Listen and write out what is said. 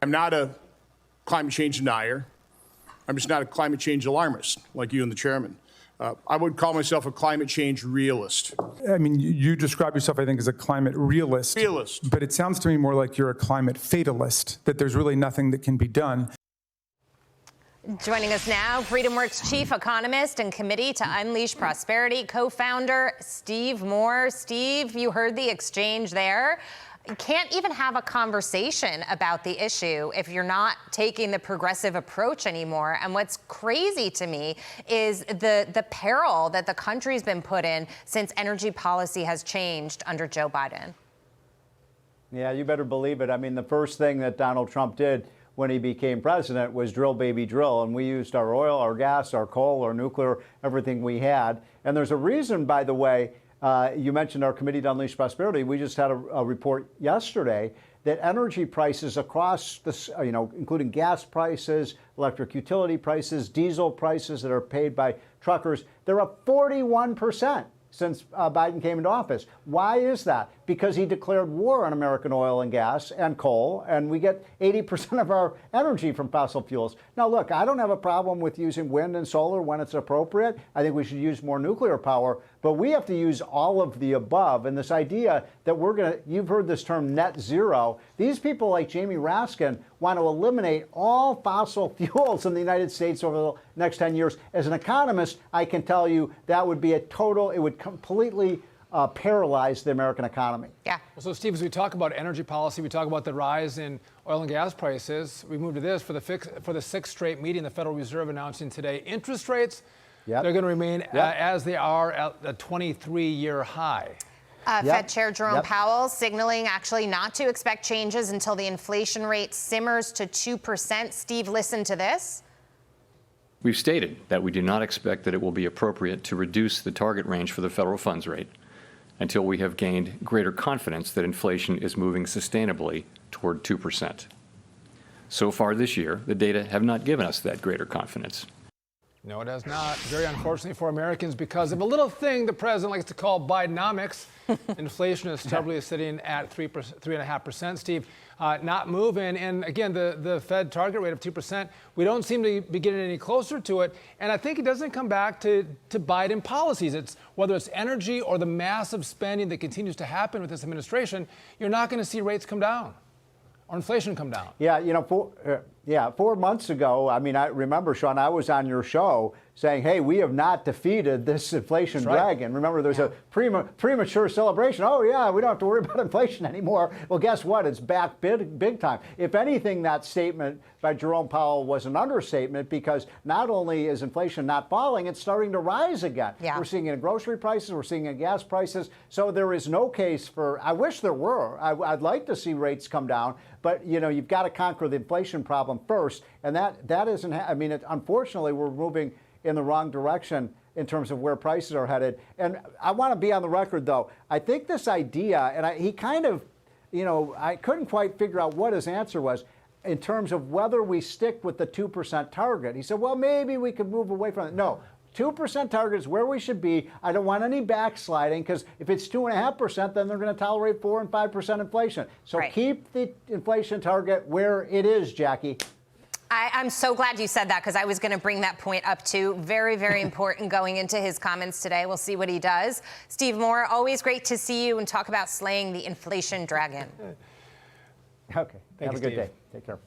I'm not a climate change denier. I'm just not a climate change alarmist like you and the chairman. I would call myself a climate change realist. I mean, you describe yourself, I think, as a climate realist. Realist. But it sounds to me more like you're a climate fatalist, that there's really nothing that can be done. Joining us now, FreedomWorks chief economist and Committee to Unleash Prosperity co-founder Steve Moore. Steve, you heard the exchange there. You can't even have a conversation about the issue if you're not taking the progressive approach anymore. And what's crazy to me is the peril that the country's been put in since energy policy has changed under Joe Biden. Yeah, you better believe it. I mean, the first thing that Donald Trump did when he became president was drill, baby, drill. And we used our oil, our gas, our coal, our nuclear, everything we had. And there's a reason, by the way, you mentioned our Committee to Unleash Prosperity. We just had a report yesterday that energy prices across this, including gas prices, electric utility prices, diesel prices that are paid by truckers, they're up 41% since Biden came into office. Why is that? Because he declared war on American oil and gas and coal, and we get 80% of our energy from fossil fuels. Now, look, I don't have a problem with using wind and solar when it's appropriate. I think we should use more nuclear power, but we have to use all of the above. And this idea that you've heard this term net zero. These people like Jamie Raskin want to eliminate all fossil fuels in the United States over the next 10 years. As an economist, I can tell you that would be it would completely paralyze the American economy. Yeah. So, Steve, as we talk about energy policy, we talk about the rise in oil and gas prices. We move to this for the sixth straight meeting, the Federal Reserve announcing today interest rates. They're going to remain as they are at a 23-year high. Fed Chair Jerome Powell signaling actually not to expect changes until the inflation rate simmers to 2%. Steve, listen to this. We've stated that we do not expect that it will be appropriate to reduce the target range for the federal funds rate until we have gained greater confidence that inflation is moving sustainably toward 2%. So far this year, the data have not given us that greater confidence. No, it has not. Very unfortunately for Americans because of a little thing the president likes to call Bidenomics. Inflation is stubbornly sitting at 3.5%. Steve, not moving. And again, the Fed target rate of 2%, we don't seem to be getting any closer to it. And I think it doesn't come back to Biden policies. It's whether it's energy or the massive spending that continues to happen with this administration, you're not going to see rates come down or inflation come down. Yeah, 4 months ago, I mean, I remember, Sean, I was on your show saying, hey, we have not defeated this inflation dragon. Remember, there's a premature celebration. Oh, yeah, we don't have to worry about inflation anymore. Well, guess what? It's back big time. If anything, that statement by Jerome Powell was an understatement because not only is inflation not falling, it's starting to rise again. Yeah. We're seeing it in grocery prices. We're seeing it in gas prices. So there is no case for, I wish there were. I'd like to see rates come down. But, you've got to conquer the inflation problem first. And that isn't, unfortunately, we're moving in the wrong direction in terms of where prices are headed. And I want to be on the record, though. I think this idea, and he kind of, I couldn't quite figure out what his answer was in terms of whether we stick with the 2% target. He said, well, maybe we could move away from it. No. 2% target is where we should be. I don't want any backsliding because if it's 2.5%, then they're going to tolerate 4 and 5% inflation. So keep the inflation target where it is, Jackie. I'm so glad you said that because I was going to bring that point up too. Very, very important going into his comments today. We'll see what he does. Steve Moore, always great to see you and talk about slaying the inflation dragon. Okay. Have a good day. Take care.